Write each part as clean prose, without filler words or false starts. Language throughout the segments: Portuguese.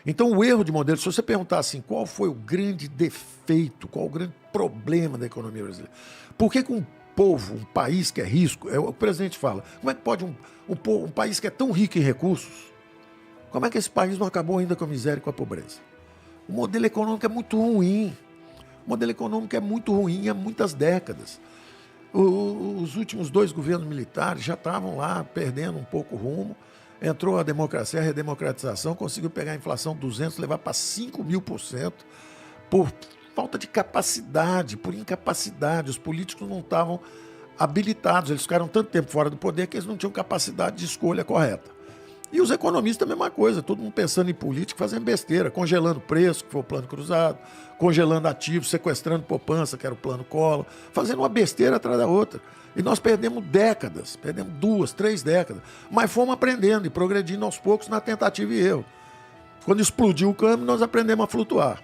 Então, o erro de modelo, se você perguntar assim, qual foi o grande defeito, qual o grande problema da economia brasileira? Por que um povo, um país que é risco, é o que o presidente fala, como é que pode um país que é tão rico em recursos, como é que esse país não acabou ainda com a miséria e com a pobreza? O modelo econômico é muito ruim. O modelo econômico é muito ruim há muitas décadas. Os últimos 2 governos militares já estavam lá perdendo um pouco o rumo. Entrou a democracia, a redemocratização, conseguiu pegar a inflação 200, levar para 5.000% por falta de capacidade, por incapacidade. Os políticos não estavam habilitados, eles ficaram tanto tempo fora do poder que eles não tinham capacidade de escolha correta. E os economistas, a mesma coisa, todo mundo pensando em política, fazendo besteira, congelando preço, que foi o plano cruzado, congelando ativos, sequestrando poupança, que era o plano Collor, fazendo uma besteira atrás da outra. E nós perdemos décadas, perdemos 2, 3 décadas, mas fomos aprendendo e progredindo aos poucos na tentativa e erro. Quando explodiu o câmbio, nós aprendemos a flutuar.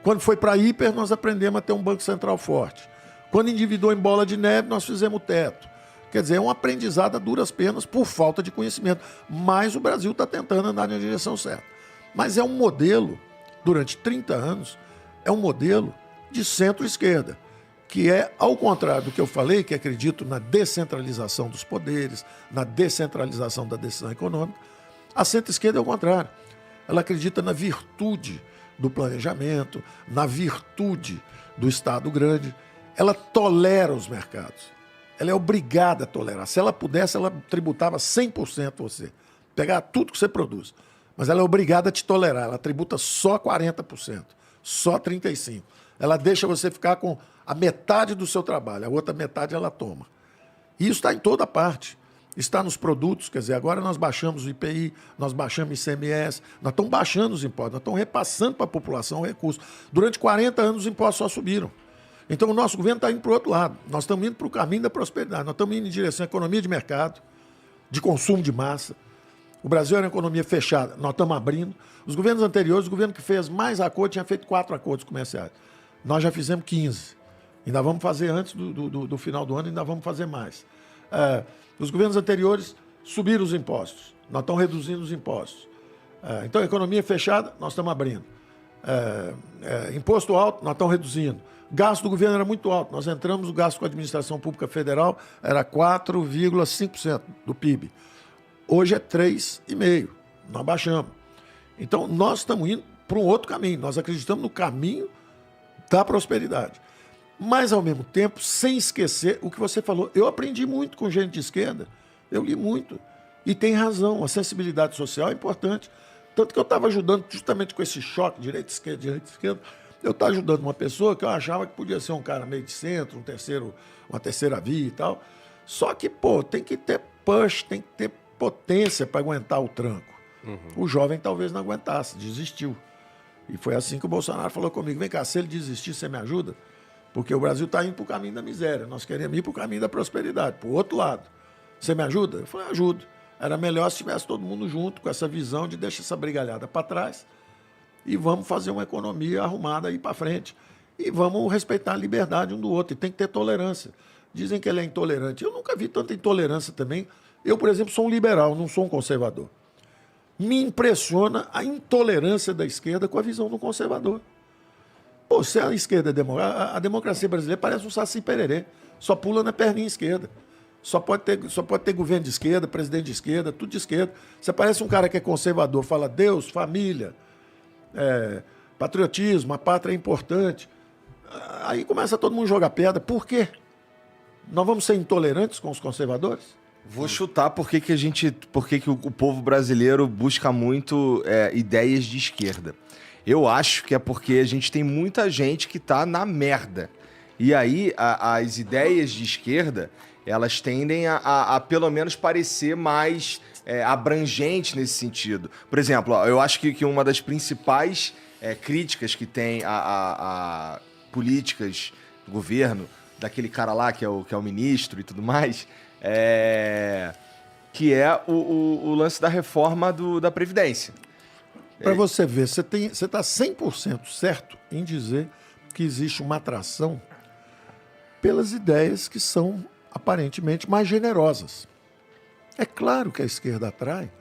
Quando foi para hiper, nós aprendemos a ter um banco central forte. Quando endividou em bola de neve, nós fizemos o teto. Quer dizer, é um aprendizado a duras penas por falta de conhecimento. Mas o Brasil está tentando andar na direção certa. Mas é um modelo, durante 30 anos, é um modelo de centro-esquerda, que é, ao contrário do que eu falei, que acredito na descentralização dos poderes, na descentralização da decisão econômica, a centro-esquerda é o contrário. Ela acredita na virtude do planejamento, na virtude do Estado grande. Ela tolera os mercados. Ela é obrigada a tolerar. Se ela pudesse, ela tributava 100% você. Pegar tudo que você produz. Mas ela é obrigada a te tolerar. Ela tributa só 40%, só 35%. Ela deixa você ficar com a metade do seu trabalho, a outra metade ela toma. E isso está em toda parte. Está nos produtos, quer dizer, agora nós baixamos o IPI, nós baixamos o ICMS, nós estamos baixando os impostos, nós estamos repassando para a população o recurso. Durante 40 anos os impostos só subiram. Então, o nosso governo está indo para o outro lado. Nós estamos indo para o caminho da prosperidade. Nós estamos indo em direção à economia de mercado, de consumo de massa. O Brasil era uma economia fechada. Nós estamos abrindo. Os governos anteriores, o governo que fez mais acordos, tinha feito 4 acordos comerciais. Nós já fizemos 15. Ainda vamos fazer antes do final do ano, ainda vamos fazer mais. Os governos anteriores subiram os impostos. Nós estamos reduzindo os impostos. Então, a economia fechada, nós estamos abrindo. Imposto alto, nós estamos reduzindo. Gasto do governo era muito alto. Nós entramos, o gasto com a administração pública federal era 4,5% do PIB. Hoje é 3,5%. Nós baixamos. Então, nós estamos indo para um outro caminho. Nós acreditamos no caminho da prosperidade. Mas, ao mesmo tempo, sem esquecer o que você falou. Eu aprendi muito com gente de esquerda. Eu li muito. E tem razão. A sensibilidade social é importante. Tanto que eu estava ajudando, justamente com esse choque, direita-esquerda, eu estava ajudando uma pessoa que eu achava que podia ser um cara meio de centro, uma terceira via e tal. Só que, tem que ter push, tem que ter potência para aguentar o tranco. O jovem talvez não aguentasse, desistiu. E foi assim que o Bolsonaro falou comigo: vem cá, se ele desistir, você me ajuda? Porque o Brasil está indo para o caminho da miséria. Nós queremos ir para o caminho da prosperidade, para o outro lado. Você me ajuda? Eu falei: ajudo. Era melhor se tivesse todo mundo junto, com essa visão de deixar essa brigalhada para trás e vamos fazer uma economia arrumada aí para frente. E vamos respeitar a liberdade um do outro. E tem que ter tolerância. Dizem que ele é intolerante. Eu nunca vi tanta intolerância também. Eu, por exemplo, sou um liberal, não sou um conservador. Me impressiona a intolerância da esquerda com a visão do conservador. Se a esquerda é democrática, a democracia brasileira parece um saci-pererê. Só pula na perninha esquerda. Só pode ter governo de esquerda, presidente de esquerda, tudo de esquerda. Você parece um cara que é conservador, fala Deus, família, patriotismo, a pátria é importante. Aí começa todo mundo a jogar pedra. Por quê? Nós vamos ser intolerantes com os conservadores? Vou chutar por que o povo brasileiro busca muito ideias de esquerda. Eu acho que é porque a gente tem muita gente que tá na merda. E aí as ideias de esquerda, elas tendem a pelo menos parecer mais abrangente nesse sentido. Por exemplo, eu acho que uma das principais críticas que tem a políticas do governo, daquele cara lá que é o ministro e tudo mais, que é o lance da reforma da Previdência. Para você ver, você está 100% certo em dizer que existe uma atração pelas ideias que são aparentemente mais generosas. É claro que a esquerda atrai,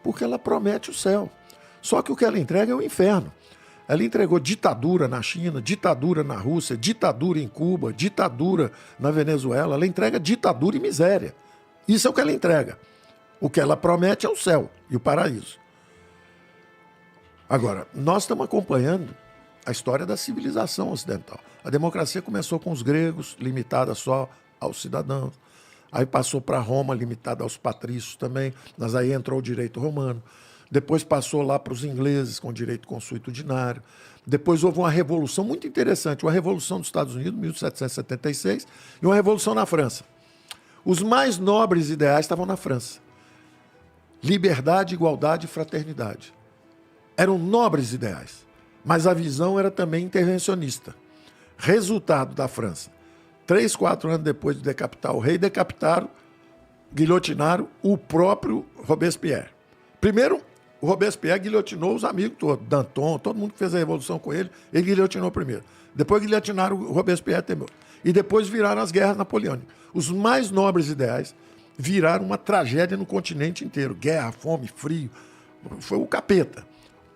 porque ela promete o céu. Só que o que ela entrega é o inferno. Ela entregou ditadura na China, ditadura na Rússia, ditadura em Cuba, ditadura na Venezuela. Ela entrega ditadura e miséria. Isso é o que ela entrega. O que ela promete é o céu e o paraíso. Agora, nós estamos acompanhando a história da civilização ocidental. A democracia começou com os gregos, limitada só aos cidadãos. Aí passou para Roma, limitada aos patrícios também. Mas aí entrou o direito romano. Depois passou lá para os ingleses, com direito consuetudinário. Depois houve uma revolução muito interessante, uma revolução dos Estados Unidos, 1776, e uma revolução na França. Os mais nobres ideais estavam na França. Liberdade, igualdade e fraternidade. Eram nobres ideais, mas a visão era também intervencionista. Resultado da França. 3, 4 anos depois de decapitar o rei, decapitaram, guilhotinaram o próprio Robespierre. Primeiro, o Robespierre guilhotinou os amigos todos, Danton, todo mundo que fez a revolução com ele, ele guilhotinou primeiro. Depois guilhotinaram o Robespierre também. E depois viraram as guerras napoleônicas. Os mais nobres ideais viraram uma tragédia no continente inteiro. Guerra, fome, frio. Foi o capeta.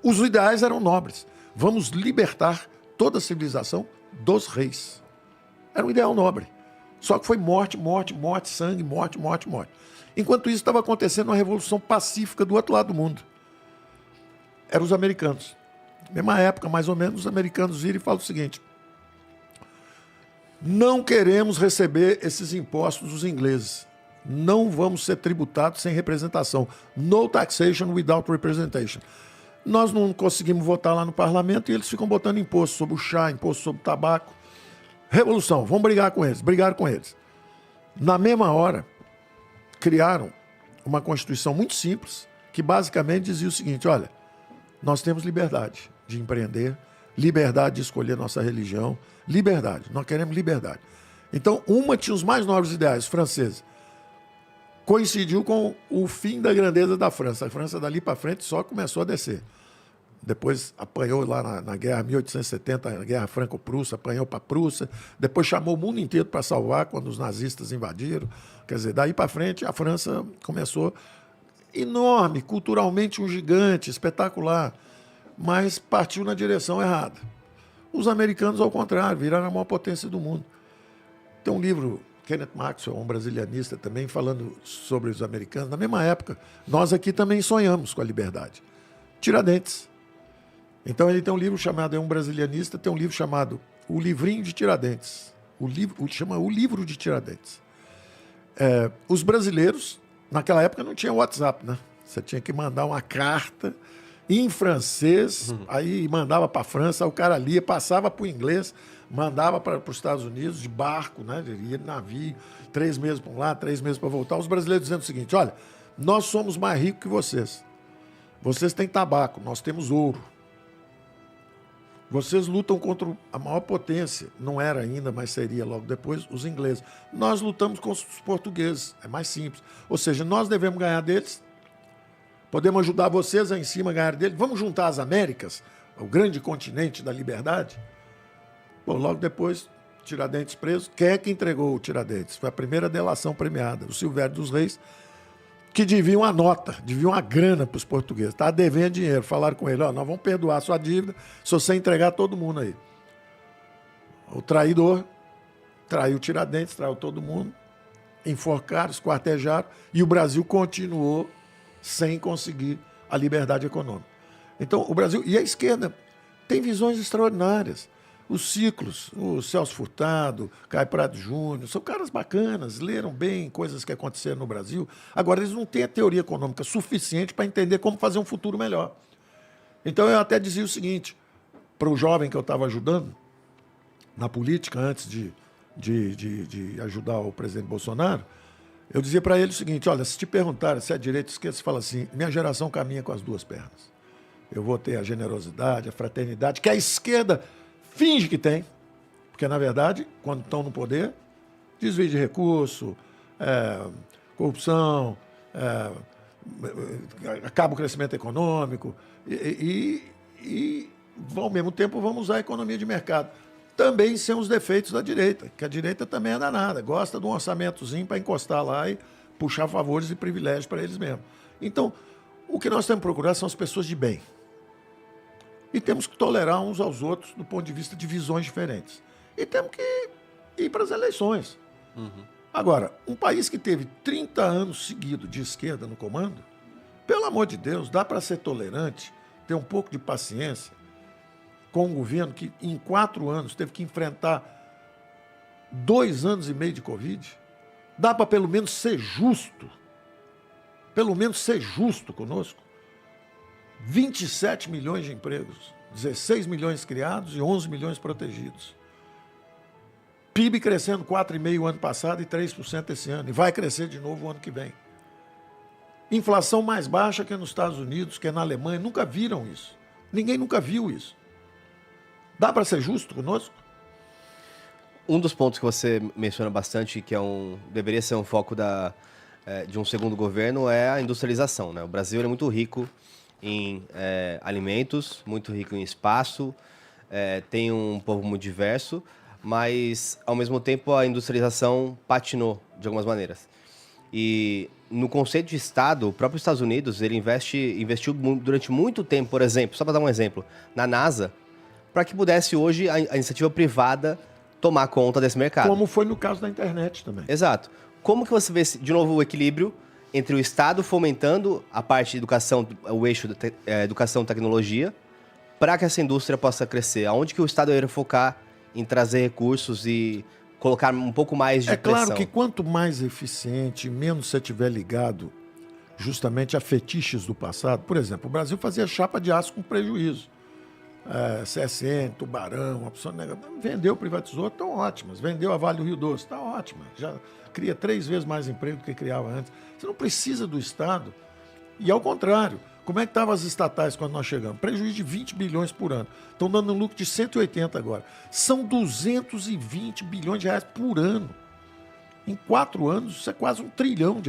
Os ideais eram nobres. Vamos libertar toda a civilização dos reis. Era um ideal nobre. Só que foi morte, morte, morte, sangue, morte, morte, morte. Enquanto isso, estava acontecendo uma revolução pacífica do outro lado do mundo. Eram os americanos. Na mesma época, mais ou menos, os americanos viram e falam o seguinte: não queremos receber esses impostos dos ingleses. Não vamos ser tributados sem representação. No taxation without representation. Nós não conseguimos votar lá no parlamento e eles ficam botando imposto sobre o chá, imposto sobre o tabaco. Revolução, vamos brigar com eles. Brigaram com eles. Na mesma hora, criaram uma Constituição muito simples, que basicamente dizia o seguinte: olha, nós temos liberdade de empreender, liberdade de escolher nossa religião, liberdade, nós queremos liberdade. Então, uma tinha os mais nobres ideais, franceses. Coincidiu com o fim da grandeza da França. A França, dali para frente, só começou a descer. Depois apanhou lá na guerra 1870, na guerra franco-prússia, apanhou para a Prússia. Depois chamou o mundo inteiro para salvar quando os nazistas invadiram. Quer dizer, daí para frente, a França começou enorme, culturalmente um gigante, espetacular, mas partiu na direção errada. Os americanos, ao contrário, viraram a maior potência do mundo. Tem um livro, Kenneth Maxwell, um brasilianista também, falando sobre os americanos. Na mesma época, nós aqui também sonhamos com a liberdade. Tiradentes. Então ele tem um livro chamado, é um brasilianista, tem um livro chamado O Livrinho de Tiradentes. Chama O Livro de Tiradentes. Os brasileiros, naquela época não tinha WhatsApp, né? Você tinha que mandar uma carta em francês, aí mandava para a França, o cara lia, passava para o inglês, mandava para os Estados Unidos de barco, né? Ele ia de navio, 3 meses para lá, 3 meses para voltar. Os brasileiros dizendo o seguinte: olha, nós somos mais ricos que vocês. Vocês têm tabaco, nós temos ouro. Vocês lutam contra a maior potência, não era ainda, mas seria logo depois, os ingleses. Nós lutamos contra os portugueses, é mais simples. Ou seja, nós devemos ganhar deles, podemos ajudar vocês aí em cima a ganhar deles. Vamos juntar as Américas, o grande continente da liberdade. Bom, logo depois, Tiradentes preso. Quem é que entregou o Tiradentes? Foi a primeira delação premiada, o Silvério dos Reis, que devia uma nota, devia uma grana para os portugueses. Estava devendo dinheiro. Falaram com ele: ó, nós vamos perdoar a sua dívida se você entregar todo mundo aí. O traidor traiu Tiradentes, traiu todo mundo, enforcaram, esquartejaram, e o Brasil continuou sem conseguir a liberdade econômica. Então, o Brasil, e a esquerda, tem visões extraordinárias. Os ciclos, o Celso Furtado, Caio Prado Júnior, são caras bacanas, leram bem coisas que aconteceram no Brasil. Agora, eles não têm a teoria econômica suficiente para entender como fazer um futuro melhor. Então, eu até dizia o seguinte, para o jovem que eu estava ajudando na política, antes de ajudar o presidente Bolsonaro, eu dizia para ele o seguinte: olha, se te perguntarem se é direita ou esquerda, você fala assim: minha geração caminha com as duas pernas. Eu vou ter a generosidade, a fraternidade, que a esquerda finge que tem, porque, na verdade, quando estão no poder, desvio de recurso, corrupção, acaba o crescimento econômico e, ao mesmo tempo, vamos usar a economia de mercado. Também são os defeitos da direita, que a direita também é danada, gosta de um orçamentozinho para encostar lá e puxar favores e privilégios para eles mesmos. Então, o que nós temos que procurar são as pessoas de bem, E temos que tolerar uns aos outros do ponto de vista de visões diferentes. E temos que ir para as eleições. Agora, um país que teve 30 anos seguidos de esquerda no comando, pelo amor de Deus, dá para ser tolerante, ter um pouco de paciência com um governo que em 4 anos teve que enfrentar 2 anos e meio de Covid? Dá para pelo menos ser justo. Pelo menos ser justo conosco. 27 milhões de empregos, 16 milhões criados e 11 milhões protegidos. PIB crescendo 4,5% ano passado e 3% esse ano. E vai crescer de novo o ano que vem. Inflação mais baixa que nos Estados Unidos, que na Alemanha. Nunca viram isso. Ninguém nunca viu isso. Dá para ser justo conosco? Um dos pontos que você menciona bastante, que deveria ser um foco de um segundo governo, é a industrialização, né? O Brasil é muito rico em alimentos, muito rico em espaço, tem um povo muito diverso, mas, ao mesmo tempo, a industrialização patinou, de algumas maneiras. E, no conceito de Estado, o próprio Estados Unidos, ele investiu durante muito tempo, por exemplo, só para dar um exemplo, na NASA, para que pudesse hoje a iniciativa privada tomar conta desse mercado. Como foi no caso da internet também. Exato. Como que você vê, de novo, o equilíbrio entre o Estado fomentando a parte de educação, o eixo da educação e tecnologia, para que essa indústria possa crescer? Aonde que o Estado irá focar em trazer recursos e colocar um pouco mais de pressão? É claro que quanto mais eficiente, menos você estiver ligado justamente a fetiches do passado. Por exemplo, o Brasil fazia chapa de aço com prejuízo. CSN, Tubarão, opção negativa. Vendeu, privatizou, estão ótimas. Vendeu a Vale do Rio Doce, está ótima. Já cria 3 vezes mais emprego do que criava antes. Você não precisa do Estado. E ao contrário, como é que estavam as estatais quando nós chegamos? Prejuízo de 20 bilhões por ano. Estão dando um lucro de 180 agora. São 220 bilhões de reais por ano. Em 4 anos, isso é quase R$1 trilhão.